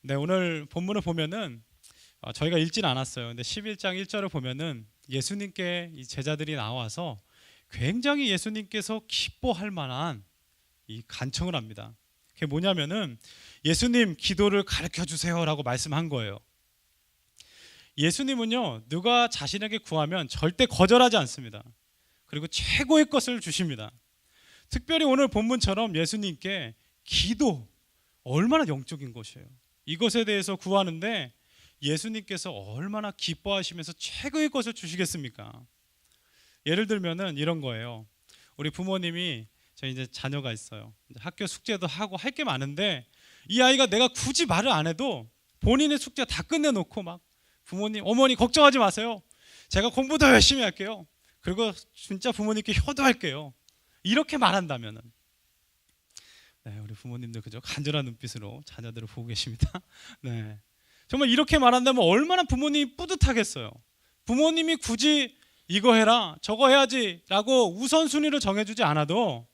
네, 오늘 본문을 보면은 저희가 읽진 않았어요. 근데 11장 1절을 보면은 예수님께 이 제자들이 나와서 굉장히 예수님께서 기뻐할 만한 이 간청을 합니다. 그게 뭐냐면은 예수님 기도를 가르쳐 주세요라고 말씀한 거예요. 예수님은요, 누가 자신에게 구하면 절대 거절하지 않습니다. 그리고 최고의 것을 주십니다. 특별히 오늘 본문처럼 예수님께 기도, 얼마나 영적인 것이에요. 이것에 대해서 구하는데 예수님께서 얼마나 기뻐하시면서 최고의 것을 주시겠습니까? 예를 들면은 이런 거예요. 우리 부모님이, 저희 이제 자녀가 있어요. 학교 숙제도 하고 할 게 많은데 이 아이가 내가 굳이 말을 안 해도 본인의 숙제 다 끝내놓고 막 부모님, 어머니 걱정하지 마세요. 제가 공부 더 열심히 할게요. 그리고 진짜 부모님께 효도할게요. 이렇게 말한다면은, 네, 우리 부모님들 그죠? 간절한 눈빛으로 자녀들을 보고 계십니다. 네, 정말 이렇게 말한다면 얼마나 부모님이 뿌듯하겠어요. 부모님이 굳이 이거 해라 저거 해야지라고 우선순위를 정해주지 않아도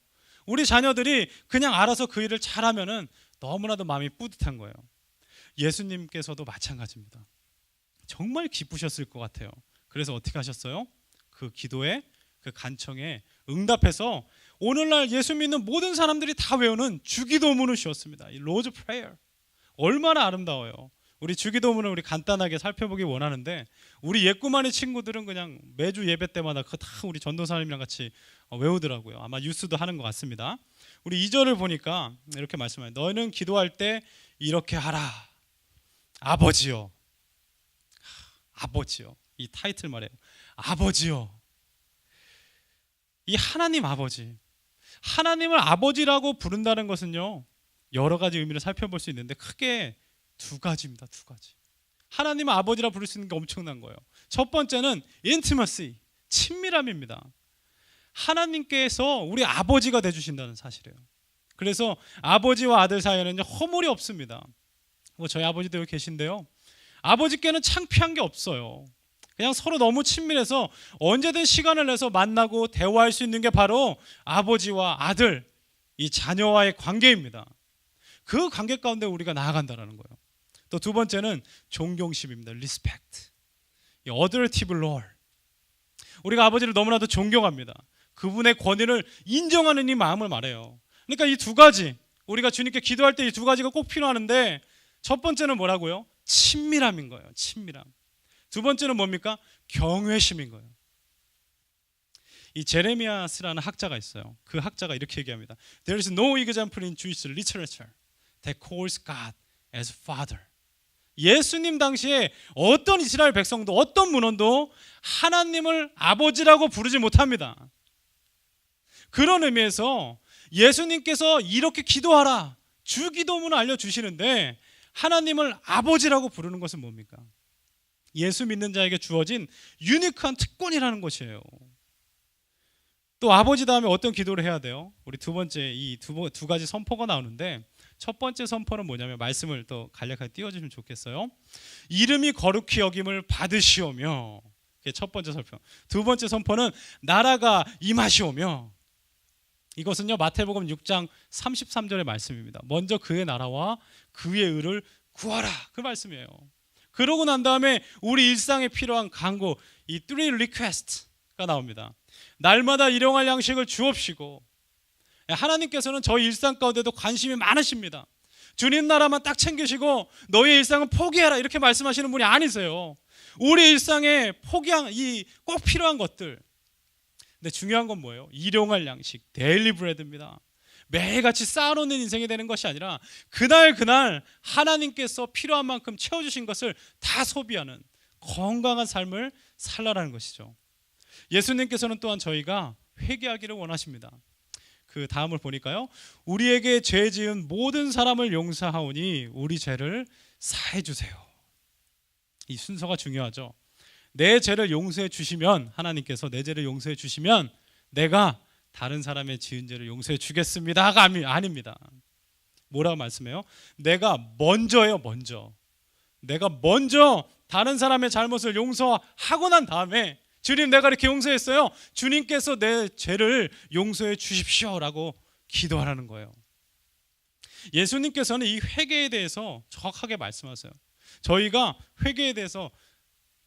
우리 자녀들이 그냥 알아서 그 일을 잘하면은 너무나도 마음이 뿌듯한 거예요. 예수님께서도 마찬가지입니다. 정말 기쁘셨을 것 같아요. 그래서 어떻게 하셨어요? 그 기도에, 그 간청에 응답해서 오늘날 예수 믿는 모든 사람들이 다 외우는 주기도문을 주었습니다. 이 로즈 프레이어, 얼마나 아름다워요. 우리 주기도문을 우리 간단하게 살펴보기 원하는데 우리 예꾸마니 친구들은 그냥 매주 예배 때마다 그거 다 우리 전도사님이랑 같이 외우더라고요. 아마 뉴스도 하는 것 같습니다. 우리 2절을 보니까 이렇게 말씀해요. 너희는 기도할 때 이렇게 하라. 아버지요. 아버지요. 이 타이틀 말이에요. 아버지요. 이 하나님 아버지, 하나님을 아버지라고 부른다는 것은요, 여러 가지 의미를 살펴볼 수 있는데 크게 두 가지입니다. 두 가지. 하나님을 아버지라 부를 수 있는 게 엄청난 거예요. 첫 번째는 intimacy, 친밀함입니다. 하나님께서 우리 아버지가 되주신다는 사실이에요. 그래서 아버지와 아들 사이에는 허물이 없습니다. 저희 아버지도 여기 계신데요, 아버지께는 창피한 게 없어요. 그냥 서로 너무 친밀해서 언제든 시간을 내서 만나고 대화할 수 있는 게 바로 아버지와 아들, 이 자녀와의 관계입니다. 그 관계 가운데 우리가 나아간다는 거예요. 또 두 번째는 존경심입니다. respect. 이 authoritative Lord. 우리가 아버지를 너무나도 존경합니다. 그분의 권위를 인정하는 이 마음을 말해요. 그러니까 이 두 가지, 우리가 주님께 기도할 때 이 두 가지가 꼭 필요하는데 첫 번째는 뭐라고요? 친밀함인 거예요. 친밀함. 두 번째는 뭡니까? 경외심인 거예요. 이 제레미야스라는 학자가 있어요. 그 학자가 이렇게 얘기합니다. There is no example in Jewish literature that calls God as Father. 예수님 당시에 어떤 이스라엘 백성도 어떤 문헌도 하나님을 아버지라고 부르지 못합니다. 그런 의미에서 예수님께서 이렇게 기도하라, 주기도문을 알려주시는데 하나님을 아버지라고 부르는 것은 뭡니까? 예수 믿는 자에게 주어진 유니크한 특권이라는 것이에요. 또 아버지 다음에 어떤 기도를 해야 돼요? 우리 두 번째 이 두 가지 선포가 나오는데 첫 번째 선포는 뭐냐면, 말씀을 또 간략하게 띄워주시면 좋겠어요. 이름이 거룩히 여김을 받으시오며, 그게 첫 번째 선포. 두 번째 선포는 나라가 임하시오며, 이것은요 마태복음 6장 33절의 말씀입니다. 먼저 그의 나라와 그의 의를 구하라, 그 말씀이에요. 그러고 난 다음에 우리 일상에 필요한 간구, 이 three request가 나옵니다. 날마다 일용할 양식을 주옵시고, 하나님께서는 저희 일상 가운데도 관심이 많으십니다. 주님 나라만 딱 챙기시고 너의 일상은 포기해라 이렇게 말씀하시는 분이 아니세요. 우리 일상에 포기한 이 꼭 필요한 것들. 근데 중요한 건 뭐예요? 일용할 양식, 데일리 브레드입니다. 매일같이 쌓아놓는 인생이 되는 것이 아니라 그날 하나님께서 필요한 만큼 채워주신 것을 다 소비하는 건강한 삶을 살라라는 것이죠. 예수님께서는 또한 저희가 회개하기를 원하십니다. 그 다음을 보니까요, 우리에게 죄 지은 모든 사람을 용서하오니 우리 죄를 사해 주세요. 이 순서가 중요하죠. 내 죄를 용서해 주시면, 하나님께서 내 죄를 용서해 주시면 내가 다른 사람의 지은 죄를 용서해 주겠습니다가 아닙니다. 뭐라고 말씀해요? 내가 먼저예요. 내가 먼저 다른 사람의 잘못을 용서하고 난 다음에, 주님 내가 이렇게 용서했어요, 주님께서 내 죄를 용서해 주십시오라고 기도하라는 거예요. 예수님께서는 이 회개에 대해서 정확하게 말씀하세요. 저희가 회개에 대해서,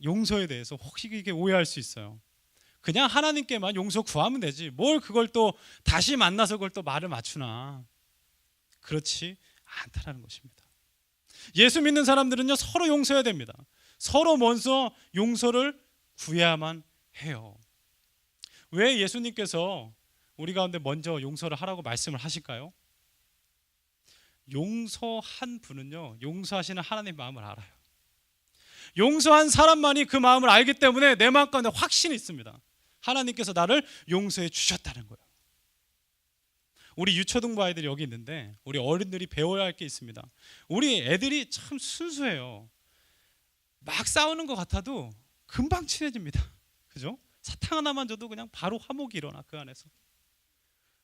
용서에 대해서 혹시 이게 오해할 수 있어요. 그냥 하나님께만 용서 구하면 되지, 뭘 그걸 또 다시 만나서 그걸 또 말을 맞추나. 그렇지 않다라는 것입니다. 예수 믿는 사람들은요, 서로 용서해야 됩니다. 서로 먼저 용서를 구해야만 해요. 왜 예수님께서 우리 가운데 먼저 용서를 하라고 말씀을 하실까요? 용서한 분은요, 용서하시는 하나님 마음을 알아요. 용서한 사람만이 그 마음을 알기 때문에 내 마음 가운데 확신이 있습니다. 하나님께서 나를 용서해 주셨다는 거예요. 우리 유초등부 아이들이 여기 있는데 우리 어른들이 배워야 할 게 있습니다. 우리 애들이 참 순수해요. 막 싸우는 것 같아도 금방 친해집니다. 그죠? 사탕 하나만 줘도 그냥 바로 화목이 일어나, 그 안에서.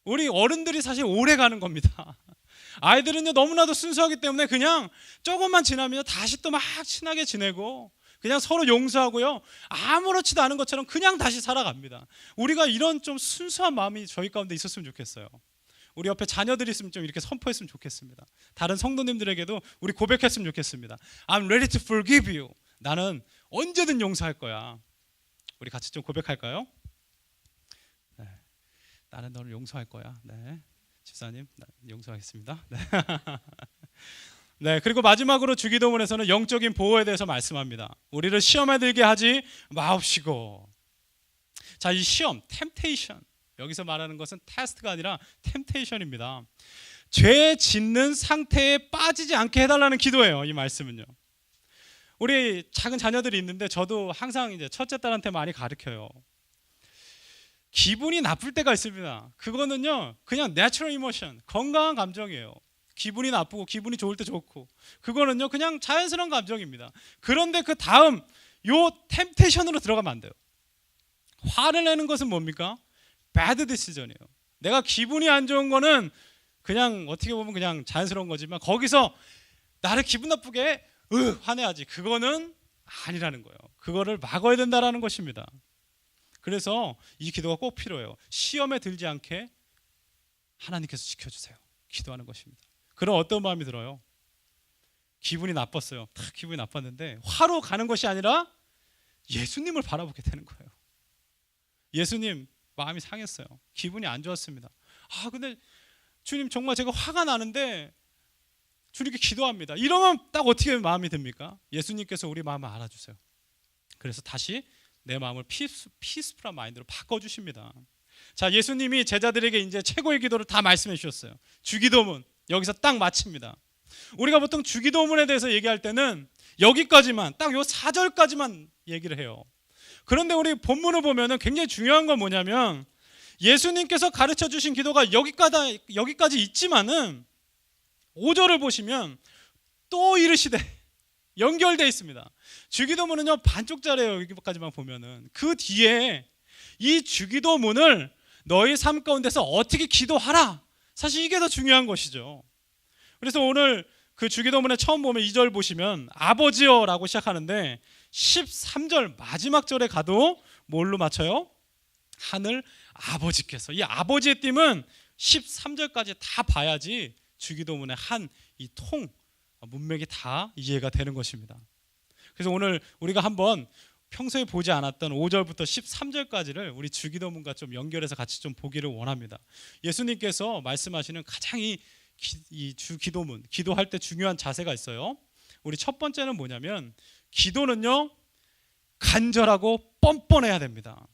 우리 어른들이 사실 오래 가는 겁니다. 아이들은요, 너무나도 순수하기 때문에 그냥 조금만 지나면 다시 또 막 친하게 지내고 그냥 서로 용서하고요, 아무렇지도 않은 것처럼 그냥 다시 살아갑니다. 우리가 이런 좀 순수한 마음이 저희 가운데 있었으면 좋겠어요. 우리 옆에 자녀들이 있으면 좀 이렇게 선포했으면 좋겠습니다. 다른 성도님들에게도 우리 고백했으면 좋겠습니다. I'm ready to forgive you. 나는 언제든 용서할 거야. 우리 같이 좀 고백할까요? 네. 나는 너를 용서할 거야. 네. 집사님, 용서하겠습니다. 네. 네, 그리고 마지막으로 주기도문에서는 영적인 보호에 대해서 말씀합니다. 우리를 시험에 들게 하지 마옵시고. 자, 이 시험, 템테이션, 여기서 말하는 것은 테스트가 아니라 템테이션입니다. 죄 짓는 상태에 빠지지 않게 해달라는 기도예요. 이 말씀은요. 우리 작은 자녀들이 있는데 저도 항상 이제 첫째 딸한테 많이 가르쳐요. 기분이 나쁠 때가 있습니다. 그거는요, 그냥 내추럴 이모션, 건강한 감정이에요. 기분이 나쁘고 기분이 좋을 때 좋고, 그거는요 그냥 자연스러운 감정입니다. 그런데 그 다음 요 템테이션으로 들어가면 안 돼요. 화를 내는 것은 뭡니까? bad decision이에요. 내가 기분이 안 좋은 거는 그냥 어떻게 보면 그냥 자연스러운 거지만, 거기서 나를 기분 나쁘게 화내야지, 그거는 아니라는 거예요. 그거를 막아야 된다라는 것입니다. 그래서 이 기도가 꼭 필요해요. 시험에 들지 않게 하나님께서 지켜주세요. 기도하는 것입니다. 그럼 어떤 마음이 들어요? 기분이 나빴어요. 기분이 나빴는데 화로 가는 것이 아니라 예수님을 바라보게 되는 거예요. 예수님, 마음이 상했어요. 기분이 안 좋았습니다. 근데 주님, 정말 제가 화가 나는데 주님께 기도합니다. 이러면 딱 어떻게 마음이 듭니까? 예수님께서 우리 마음을 알아주세요. 그래서 다시 내 마음을 피스풀한 마인드로 바꿔주십니다. 자, 예수님이 제자들에게 이제 최고의 기도를 다 말씀해 주셨어요. 주기도문, 여기서 딱 마칩니다. 우리가 보통 주기도문에 대해서 얘기할 때는 여기까지만, 딱 요 4절까지만 얘기를 해요. 그런데 우리 본문을 보면은 굉장히 중요한 건 뭐냐면, 예수님께서 가르쳐 주신 기도가 여기까지 있지만은 5절을 보시면 또 이르시되, 연결되어 있습니다. 주기도문은요 반쪽짜리예요. 여기까지만 보면은. 그 뒤에 이 주기도문을 너희 삶 가운데서 어떻게 기도하라, 사실 이게 더 중요한 것이죠. 그래서 오늘 그 주기도문에 처음 보면 2절 보시면 아버지여 라고 시작하는데 13절 마지막 절에 가도 뭘로 맞춰요? 하늘 아버지께서. 이 아버지의 띠은 13절까지 다 봐야지 주기도문의 한 이 문맥이 다 이해가 되는 것입니다. 그래서 오늘 우리가 한번 평소에 보지 않았던 5절부터 13절까지를 우리 주기도문과 좀 연결해서 같이 좀 보기를 원합니다. 예수님께서 말씀하시는 가장 이 주기도문, 기도할 때 중요한 자세가 있어요. 우리 첫 번째는 뭐냐면, 기도는요 간절하고 뻔뻔해야 됩니다.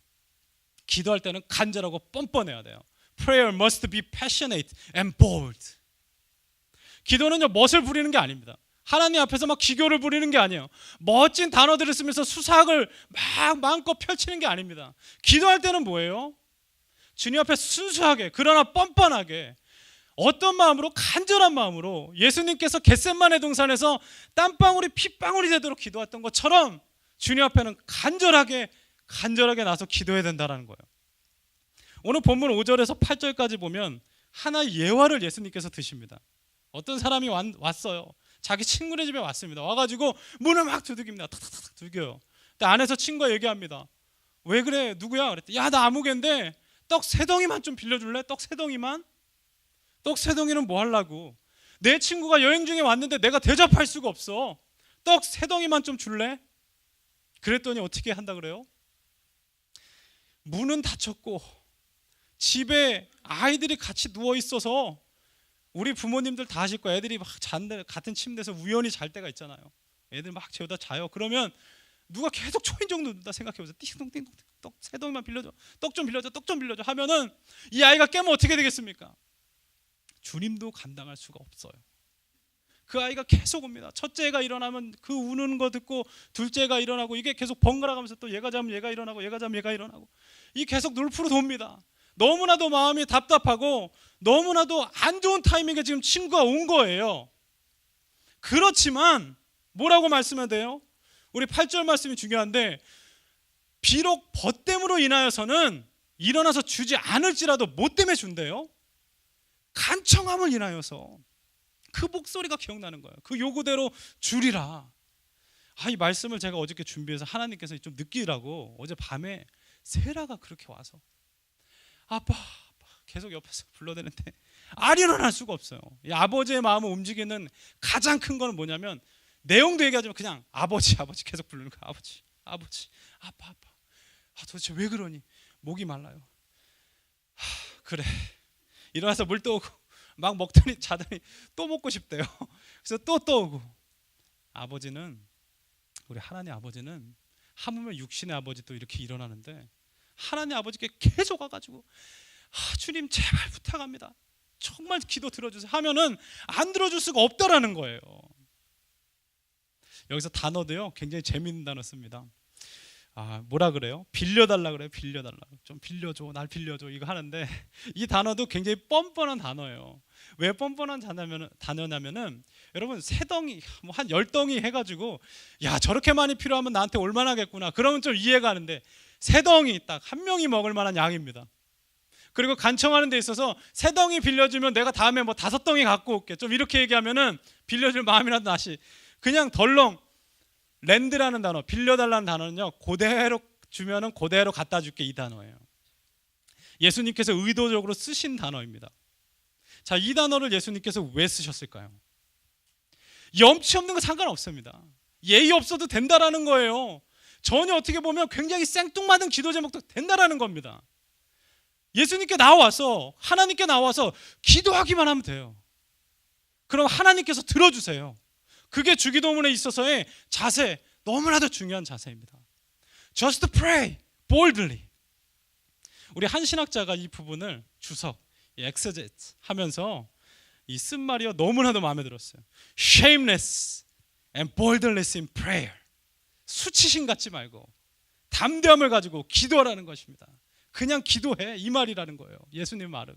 기도할 때는 간절하고 뻔뻔해야 돼요. Prayer must be passionate and bold. 기도는요 멋을 부리는 게 아닙니다. 하나님 앞에서 막 기교를 부리는 게 아니에요. 멋진 단어들을 쓰면서 수사학을 막 마음껏 펼치는 게 아닙니다. 기도할 때는 뭐예요? 주님 앞에 순수하게, 그러나 뻔뻔하게, 어떤 마음으로? 간절한 마음으로 예수님께서 겟세마네 동산에서 땀방울이 핏방울이 되도록 기도했던 것처럼 주님 앞에는 간절하게 나서 기도해야 된다는 거예요. 오늘 본문 5절에서 8절까지 보면 하나의 예화를 예수님께서 드십니다. 어떤 사람이 왔어요. 자기 친구네 집에 왔습니다. 와가지고 문을 막 두들깁니다. 탁탁탁 두들겨요. 근데 안에서 친구가 얘기합니다. 왜 그래? 누구야? 그랬더니 야, 나 아무개인데 떡 3덩이만 좀 빌려줄래? 떡 3덩이만? 떡 3덩이는 뭐 하려고? 내 친구가 여행 중에 왔는데 내가 대접할 수가 없어. 떡 3덩이만 좀 줄래? 그랬더니 어떻게 한다 그래요? 문은 닫혔고 집에 아이들이 같이 누워 있어서, 우리 부모님들 다 아실 거예요. 애들이 막 잔데 같은 침대에서 우연히 잘 때가 있잖아요. 애들 막 재우다 자요. 그러면 누가 계속 초인종 누른다 생각해보세요. 띵동띵동, 떡 3덩이만 빌려줘, 떡 좀 빌려줘, 떡 좀 빌려줘 하면은 이 아이가 깨면 어떻게 되겠습니까? 주님도 감당할 수가 없어요. 그 아이가 계속 옵니다. 첫째가 일어나면 그 우는 거 듣고 둘째가 일어나고, 이게 계속 번갈아 가면서 또 얘가 자면 얘가 일어나고, 얘가 자면 얘가 일어나고, 이 계속 눌프로 돕니다. 너무나도 마음이 답답하고 너무나도 안 좋은 타이밍에 지금 친구가 온 거예요. 그렇지만 뭐라고 말씀해야 돼요? 우리 8절 말씀이 중요한데, 비록 벗됨으로 인하여서는 일어나서 주지 않을지라도 뭐 때문에 준대요? 간청함을 인하여서. 그 목소리가 기억나는 거예요. 그 요구대로 주리라. 이 말씀을 제가 어저께 준비해서 하나님께서 좀 느끼라고 어제 밤에 세라가 그렇게 와서 아빠 계속 옆에서 불러대는데 안 일어날 수가 없어요. 이 아버지의 마음을 움직이는 가장 큰 거는 뭐냐면, 내용도 얘기하지만 그냥 아버지 계속 부르는 거야. 아버지 아빠 도대체 왜 그러니? 목이 말라요. 그래, 일어나서 물 떠오고 막 먹더니 자더니 또 먹고 싶대요. 그래서 또 떠오고. 아버지는, 우리 하나님 아버지는 하물며 육신의 아버지 또 이렇게 일어나는데, 하나님 아버지께 계속 와가지고 주님 제발 부탁합니다, 정말 기도 들어주세요 하면은 안 들어줄 수가 없다라는 거예요. 여기서 단어도요 굉장히 재미있는 단어 씁니다. 뭐라 그래요? 빌려달라 그래요. 빌려달라. 좀 빌려줘, 날 빌려줘 이거 하는데, 이 단어도 굉장히 뻔뻔한 단어예요. 왜 뻔뻔한 단어냐면은 여러분, 3덩이 뭐 한 10덩이 해가지고 야 저렇게 많이 필요하면 나한테 올만하겠구나, 그러면 좀 이해가 가는데, 3덩이 딱 한 명이 먹을 만한 양입니다. 그리고 간청하는 데 있어서 3덩이 빌려주면 내가 다음에 뭐 5덩이 갖고 올게, 좀 이렇게 얘기하면은 빌려줄 마음이라도 나시. 그냥 덜렁 렌드라는 단어, 빌려달라는 단어는요 그대로 주면은 그대로 갖다 줄게, 이 단어예요. 예수님께서 의도적으로 쓰신 단어입니다. 자, 이 단어를 예수님께서 왜 쓰셨을까요? 염치 없는 거 상관없습니다. 예의 없어도 된다라는 거예요. 전혀 어떻게 보면 굉장히 생뚱맞은 기도 제목도 된다라는 겁니다. 예수님께 나와서, 하나님께 나와서 기도하기만 하면 돼요. 그럼 하나님께서 들어주세요. 그게 주기도문에 있어서의 자세, 너무나도 중요한 자세입니다. Just pray boldly. 우리 한 신학자가 이 부분을 주석, exegete 하면서 이 쓴 말이요 너무나도 마음에 들었어요. Shameless and boldness in prayer. 수치심 갖지 말고 담대함을 가지고 기도하라는 것입니다. 그냥 기도해, 이 말이라는 거예요. 예수님 말은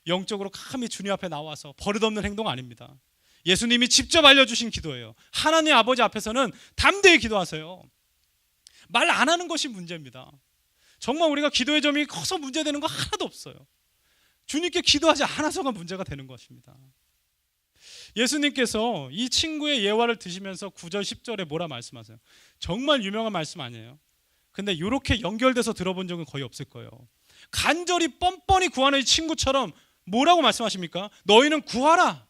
영적으로 감히 주님 앞에 나와서 버릇없는 행동 아닙니다. 예수님이 직접 알려주신 기도예요. 하나님 아버지 앞에서는 담대히 기도하세요. 말 안 하는 것이 문제입니다. 정말 우리가 기도의 점이 커서 문제되는 거 하나도 없어요. 주님께 기도하지 않아서가 문제가 되는 것입니다. 예수님께서 이 친구의 예화를 드시면서 9절 10절에 뭐라 말씀하세요? 정말 유명한 말씀 아니에요? 근데 이렇게 연결돼서 들어본 적은 거의 없을 거예요. 간절히 뻔뻔히 구하는 이 친구처럼 뭐라고 말씀하십니까? 너희는 구하라.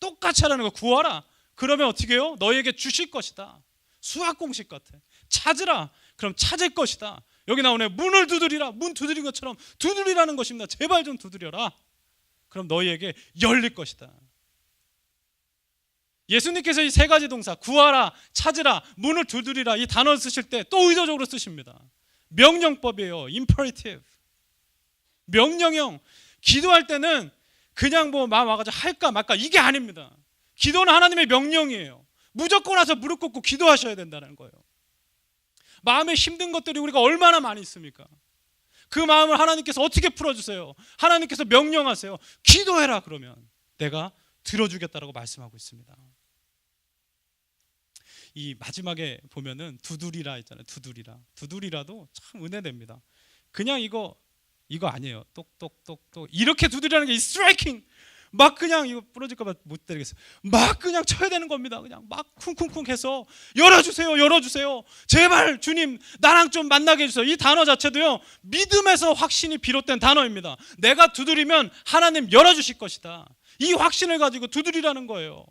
똑같이 하라는 거, 구하라. 그러면 어떻게 해요? 너희에게 주실 것이다. 수학 공식 같아. 찾으라. 그럼 찾을 것이다. 여기 나오네. 문을 두드리라. 문 두드린 것처럼 두드리라는 것입니다. 제발 좀 두드려라. 그럼 너희에게 열릴 것이다. 예수님께서 이 3가지 동사, 구하라, 찾으라, 문을 두드리라, 이 단어를 쓰실 때 또 의도적으로 쓰십니다. 명령법이에요. imperative. 명령형. 기도할 때는 그냥 뭐 마음 와가지고 할까 말까 이게 아닙니다. 기도는 하나님의 명령이에요. 무조건 와서 무릎 꿇고 기도하셔야 된다는 거예요. 마음에 힘든 것들이 우리가 얼마나 많이 있습니까? 그 마음을 하나님께서 어떻게 풀어주세요? 하나님께서 명령하세요. 기도해라. 그러면 내가 들어주겠다라고 말씀하고 있습니다. 이 마지막에 보면은 두드리라 있잖아요. 두드리라도 참 은혜됩니다. 그냥 이거 아니에요. 똑똑똑똑 이렇게 두드리라는 게 스트라이킹. 막 그냥 이거 부러질까 봐 못 때리겠어요. 막 그냥 쳐야 되는 겁니다. 그냥 막 쿵쿵쿵 해서 열어주세요. 제발 주님 나랑 좀 만나게 해주세요. 이 단어 자체도요 믿음에서 확신이 비롯된 단어입니다. 내가 두드리면 하나님 열어주실 것이다. 이 확신을 가지고 두드리라는 거예요.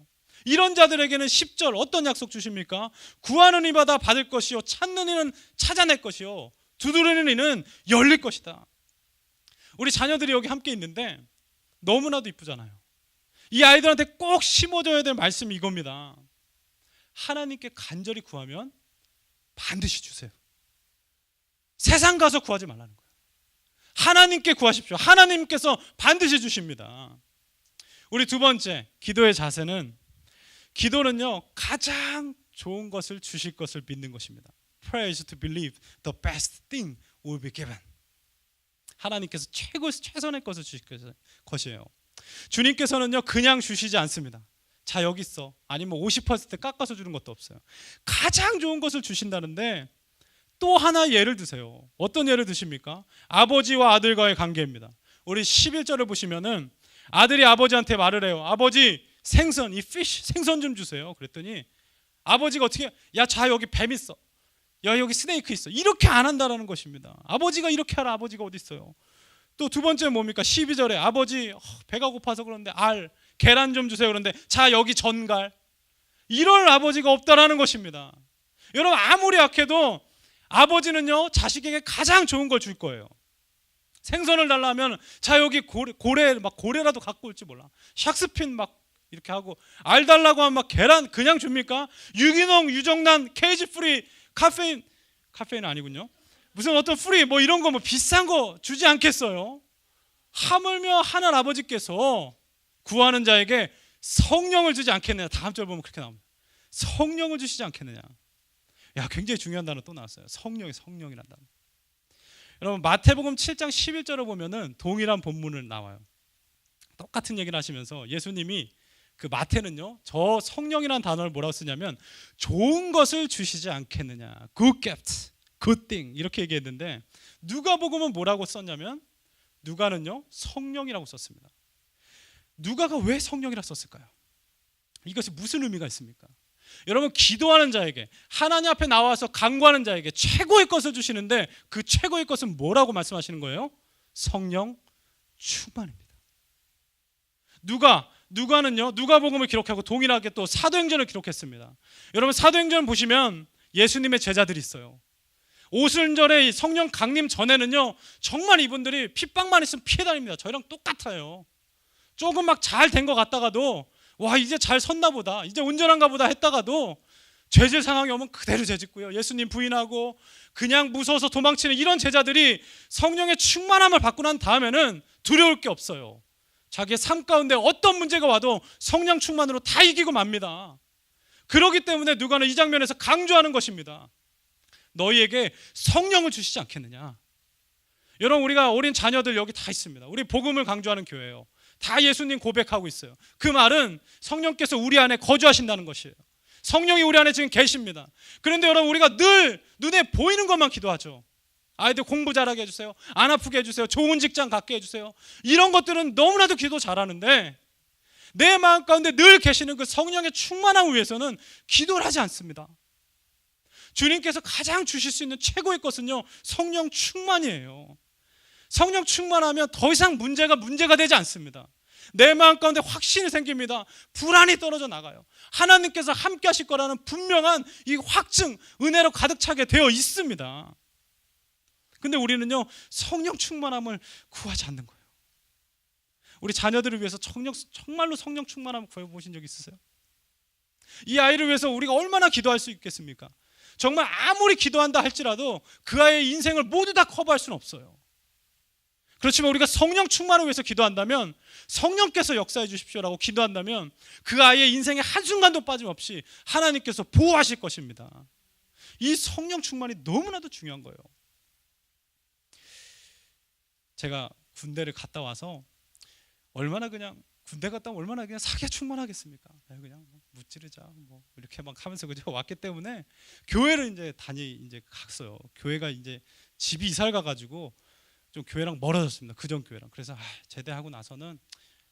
이런 자들에게는 10절 어떤 약속 주십니까? 구하는 이마다 받을 것이요, 찾는 이는 찾아낼 것이요, 두드리는 이는 열릴 것이다. 우리 자녀들이 여기 함께 있는데 너무나도 이쁘잖아요. 이 아이들한테 꼭 심어줘야 될 말씀이 이겁니다. 하나님께 간절히 구하면 반드시 주세요. 세상 가서 구하지 말라는 거예요. 하나님께 구하십시오. 하나님께서 반드시 주십니다. 우리 두 번째 기도의 자세는, 기도는요 가장 좋은 것을 주실 것을 믿는 것입니다. Prayer is to believe the best thing will be given. 하나님께서 최선의 것을 주실 것이에요. 주님께서는요 그냥 주시지 않습니다. 자 여기 있어, 아니면 50% 깎아서 주는 것도 없어요. 가장 좋은 것을 주신다는데 또 하나 예를 드세요. 어떤 예를 드십니까? 아버지와 아들과의 관계입니다. 우리 11절을 보시면은 아들이 아버지한테 말을 해요. 아버지, 생선, 이 피쉬, 생선 좀 주세요. 그랬더니 아버지가 어떻게, 야, 자 여기 뱀 있어, 야 여기 스네이크 있어, 이렇게 안 한다라는 것입니다. 아버지가 이렇게 하라. 아버지가 어디 있어요? 또 두 번째 뭡니까? 12절에 아버지 배가 고파서 그런데 계란 좀 주세요. 그런데 자 여기 전갈, 이럴 아버지가 없다라는 것입니다. 여러분 아무리 약해도 아버지는요 자식에게 가장 좋은 걸 줄 거예요. 생선을 달라면 자 여기 고래라도 갖고 올지 몰라, 샥스핀 막 이렇게 하고, 알 달라고 하면 막 계란 그냥 줍니까? 유기농, 유정란, 케이지 프리, 카페인 아니군요. 무슨 어떤 프리 뭐 이런 거 뭐 비싼 거 주지 않겠어요? 하물며 하늘 아버지께서 구하는 자에게 성령을 주지 않겠느냐. 다음 절 보면 그렇게 나옵니다. 성령을 주시지 않겠느냐. 야, 굉장히 중요한 단어 또 나왔어요. 성령이란 단어. 여러분 마태복음 7장 11절을 보면은 동일한 본문을 나와요. 똑같은 얘기를 하시면서 예수님이 그 마태는요 저 성령이란 단어를 뭐라고 쓰냐면 좋은 것을 주시지 않겠느냐, good gift, good thing 이렇게 얘기했는데, 누가복음은 뭐라고 썼냐면 누가는요 성령이라고 썼습니다. 누가가 왜 성령이라 썼을까요? 이것이 무슨 의미가 있습니까? 여러분 기도하는 자에게, 하나님 앞에 나와서 간구하는 자에게 최고의 것을 주시는데 그 최고의 것은 뭐라고 말씀하시는 거예요? 성령 충만입니다. 누가는요 누가복음을 기록하고 동일하게 또 사도행전을 기록했습니다. 여러분 사도행전 보시면 예수님의 제자들이 있어요. 오순절에 성령 강림 전에는요 정말 이분들이 핍박만 있으면 피해 다닙니다. 저희랑 똑같아요. 조금 막 잘 된 것 같다가도 와 이제 잘 섰나 보다, 이제 온전한가 보다 했다가도 죄질 상황이 오면 그대로 죄짓고요, 예수님 부인하고 그냥 무서워서 도망치는 이런 제자들이 성령의 충만함을 받고 난 다음에는 두려울 게 없어요. 자기의 삶 가운데 어떤 문제가 와도 성령 충만으로 다 이기고 맙니다. 그렇기 때문에 누가는 이 장면에서 강조하는 것입니다. 너희에게 성령을 주시지 않겠느냐. 여러분 우리가 어린 자녀들 여기 다 있습니다. 우리 복음을 강조하는 교회예요. 다 예수님 고백하고 있어요. 그 말은 성령께서 우리 안에 거주하신다는 것이에요. 성령이 우리 안에 지금 계십니다. 그런데 여러분 우리가 늘 눈에 보이는 것만 기도하죠. 아이들 공부 잘하게 해주세요, 안 아프게 해주세요, 좋은 직장 갖게 해주세요, 이런 것들은 너무나도 기도 잘하는데 내 마음 가운데 늘 계시는 그 성령의 충만함을 위해서는 기도를 하지 않습니다. 주님께서 가장 주실 수 있는 최고의 것은요 성령 충만이에요. 성령 충만하면 더 이상 문제가 되지 않습니다. 내 마음 가운데 확신이 생깁니다. 불안이 떨어져 나가요. 하나님께서 함께 하실 거라는 분명한 이 확증, 은혜로 가득 차게 되어 있습니다. 근데 우리는요 성령 충만함을 구하지 않는 거예요. 우리 자녀들을 위해서 정말로 성령 충만함을 구해보신 적 있으세요? 이 아이를 위해서 우리가 얼마나 기도할 수 있겠습니까? 정말 아무리 기도한다 할지라도 그 아이의 인생을 모두 다 커버할 수는 없어요. 그렇지만 우리가 성령 충만을 위해서 기도한다면, 성령께서 역사해 주십시오라고 기도한다면 그 아이의 인생에 한순간도 빠짐없이 하나님께서 보호하실 것입니다. 이 성령 충만이 너무나도 중요한 거예요. 제가 군대를 갔다 와서 군대 갔다 오면 얼마나 그냥 사기가 충만하겠습니까? 그냥 무찌르자 뭐 이렇게 막 하면서 그저 왔기 때문에 교회를 이제 갔어요. 교회가 이제 집이 이사를 가가지고 좀 교회랑 멀어졌습니다. 그전 교회랑. 그래서 제대하고 나서는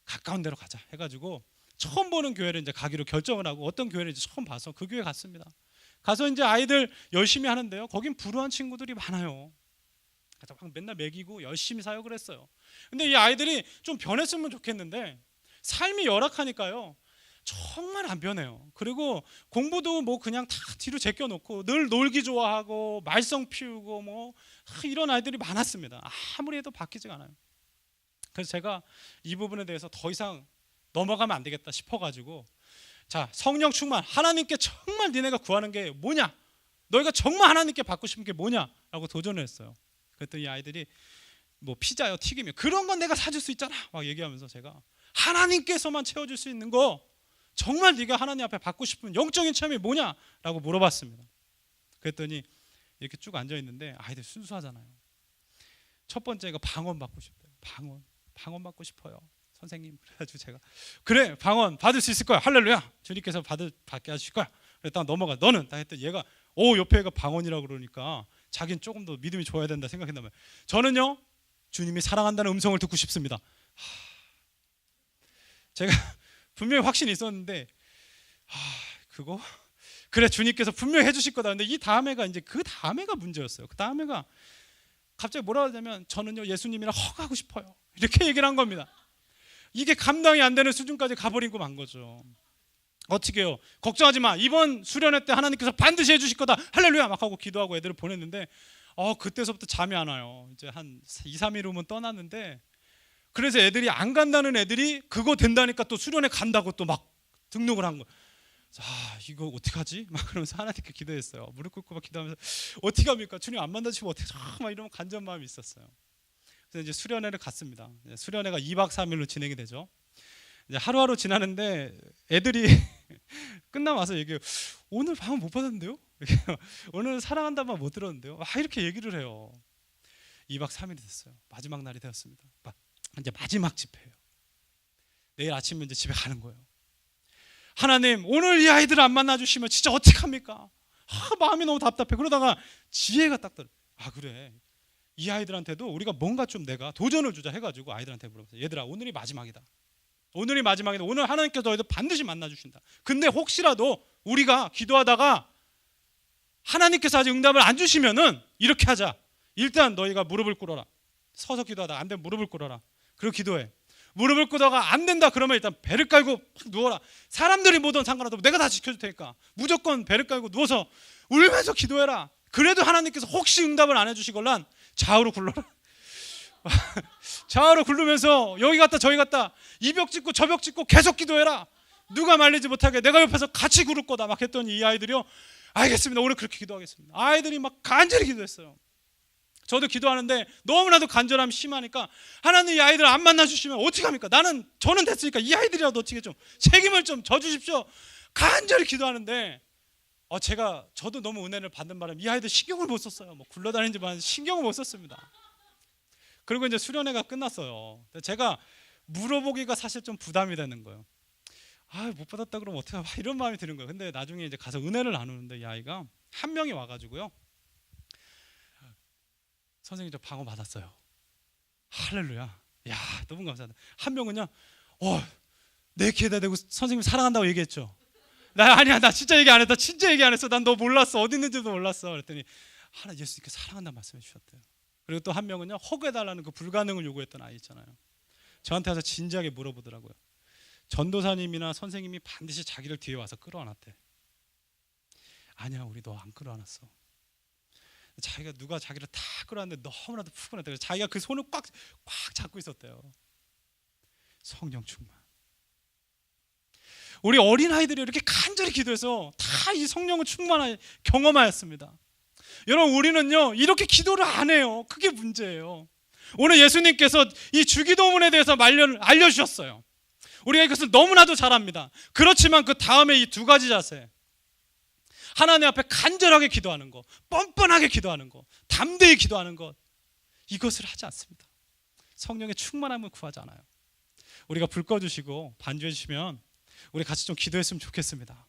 가까운 데로 가자 해가지고 처음 보는 교회를 이제 가기로 결정을 하고, 어떤 교회를 이제 처음 봐서 그 교회 갔습니다. 가서 이제 아이들 열심히 하는데요, 거긴 불우한 친구들이 많아요. 그래서 막 맨날 먹이고 열심히 사역을 했어요. 근데 이 아이들이 좀 변했으면 좋겠는데 삶이 열악하니까요. 정말 안 변해요. 그리고 공부도 뭐 그냥 다 뒤로 제껴놓고 늘 놀기 좋아하고 말썽 피우고 뭐 이런 아이들이 많았습니다. 아무리 해도 바뀌지가 않아요. 그래서 제가 이 부분에 대해서 더 이상 넘어가면 안 되겠다 싶어가지고, 자, 성령 충만, 하나님께 정말 니네가 구하는 게 뭐냐, 너희가 정말 하나님께 받고 싶은 게 뭐냐라고 도전을 했어요. 그랬더니 이 아이들이 뭐 피자요, 튀김이요, 그런 건 내가 사줄 수 있잖아 막 얘기하면서, 제가 하나님께서만 채워줄 수 있는 거, 정말 네가 하나님 앞에 받고 싶은 영적인 체험이 뭐냐라고 물어봤습니다. 그랬더니 이렇게 쭉 앉아 있는데 아이들 순수하잖아요. 첫 번째가 방언 받고 싶대요. 방언 받고 싶어요 선생님. 그래가지고 제가 그래, 방언 받을 수 있을 거야, 할렐루야, 주님께서 받게 하실 거야. 그랬다가 넘어가. 너는? 다 했더니 얘가 옆에 애가 방언이라고 그러니까 자기는 조금 더 믿음이 좋아야 된다 생각했나봐요. 저는요, 주님이 사랑한다는 음성을 듣고 싶습니다. 제가 분명히 확신이 있었는데, 그거 그래, 주님께서 분명히 해주실 거다. 근데 이 다음에가 이제 그 다음에가 문제였어요. 그 다음에가 갑자기 뭐라고 하냐면, 저는요 예수님이랑 허가하고 싶어요, 이렇게 얘기를 한 겁니다. 이게 감당이 안 되는 수준까지 가버리고 만 거죠. 어떻게 해요? 걱정하지 마, 이번 수련회 때 하나님께서 반드시 해주실 거다, 할렐루야 막 하고 기도하고 애들을 보냈는데, 그때서부터 잠이 안 와요. 이제 한 2-3일 후면 떠났는데, 그래서 애들이 안 간다는 애들이 그거 된다니까 또 수련회 간다고 또 막 등록을 한 거예요. 이거 어떡하지? 막 그러면서 하나님께 기도했어요. 무릎 꿇고 막 기도하면서 어떻게 합니까? 주님 안 만나시면 어떡하지? 막 이런 간절한 마음이 있었어요. 그래서 이제 수련회를 갔습니다. 수련회가 2박 3일로 진행이 되죠. 이제 하루하루 지나는데 애들이 끝나고 와서 얘기해요. 오늘 방은 못 받았는데요? 오늘 사랑한다만 못 들었는데요? 이렇게 얘기를 해요. 2박 3일이 됐어요. 마지막 날이 되었습니다. 이제 마지막 집회예요. 내일 아침에 이제 집에 가는 거예요. 하나님, 오늘 이 아이들을 안 만나주시면 진짜 어떡합니까? 마음이 너무 답답해. 그러다가 지혜가 딱 들어. 그래, 이 아이들한테도 우리가 뭔가 좀 내가 도전을 주자 해가지고 아이들한테 물어봤어요. 얘들아, 오늘이 마지막이다. 오늘 하나님께서 너희들 반드시 만나주신다. 근데 혹시라도 우리가 기도하다가 하나님께서 아직 응답을 안 주시면은 이렇게 하자. 일단 너희가 무릎을 꿇어라. 서서 기도하다가 안 되면 무릎을 꿇어라. 그리고 기도해. 무릎을 꿇다가 안 된다 그러면 일단 배를 깔고 팍 누워라. 사람들이 뭐든 상관없고 내가 다 지켜줄 테니까 무조건 배를 깔고 누워서 울면서 기도해라. 그래도 하나님께서 혹시 응답을 안 해주시걸란 좌우로 굴러라. 좌우로 굴르면서 여기 갔다 저기 갔다 이 벽 짚고 저 벽 짚고 계속 기도해라. 누가 말리지 못하게 내가 옆에서 같이 구를 거다 막 했더니 이 아이들이요, 알겠습니다, 오늘 그렇게 기도하겠습니다. 아이들이 막 간절히 기도했어요. 저도 기도하는데 너무나도 간절함이 심하니까, 하나님 이 아이들 안 만나주시면 어떡합니까? 저는 됐으니까 이 아이들이라도 어떻게 좀 책임을 좀 져주십시오. 간절히 기도하는데 저도 너무 은혜를 받는 바람에 이 아이들 신경을 못 썼어요. 뭐 굴러다니지만 신경을 못 썼습니다. 그리고 이제 수련회가 끝났어요. 제가 물어보기가 사실 좀 부담이 되는 거예요. 못 받았다 그러면 어떡해, 이런 마음이 드는 거예요. 근데 나중에 이제 가서 은혜를 나누는데 이 아이가 한 명이 와가지고요, 선생님 저 방언 받았어요. 할렐루야. 야, 너무 감사하다. 한 명은요, 내 귀에다 대고 선생님 사랑한다고 얘기했죠. 아니야, 나 진짜 얘기 안 했다. 진짜 얘기 안 했어. 난 너 몰랐어. 어디 있는지도 몰랐어. 그랬더니 예수님께 사랑한다는 말씀해 주셨대요. 그리고 또 한 명은요, 허구해달라는 그 불가능을 요구했던 아이 있잖아요. 저한테 와서 진지하게 물어보더라고요. 전도사님이나 선생님이 반드시 자기를 뒤에 와서 끌어안았대. 아니야, 우리 너 안 끌어안았어. 누가 자기를 다 끌어안는데 너무나도 푸근했대. 그래서 자기가 그 손을 꽉 잡고 있었대요. 성령 충만. 우리 어린아이들이 이렇게 간절히 기도해서 다 이 성령을 경험하였습니다. 여러분, 우리는요 이렇게 기도를 안 해요. 그게 문제예요. 오늘 예수님께서 이 주기도문에 대해서 알려주셨어요. 우리가 이것을 너무나도 잘합니다. 그렇지만 그 다음에 이 두 가지 자세, 하나님 앞에 간절하게 기도하는 것, 뻔뻔하게 기도하는 것, 담대히 기도하는 것, 이것을 하지 않습니다. 성령의 충만함을 구하지 않아요. 우리가 불 꺼주시고 반주해 주시면 우리 같이 좀 기도했으면 좋겠습니다.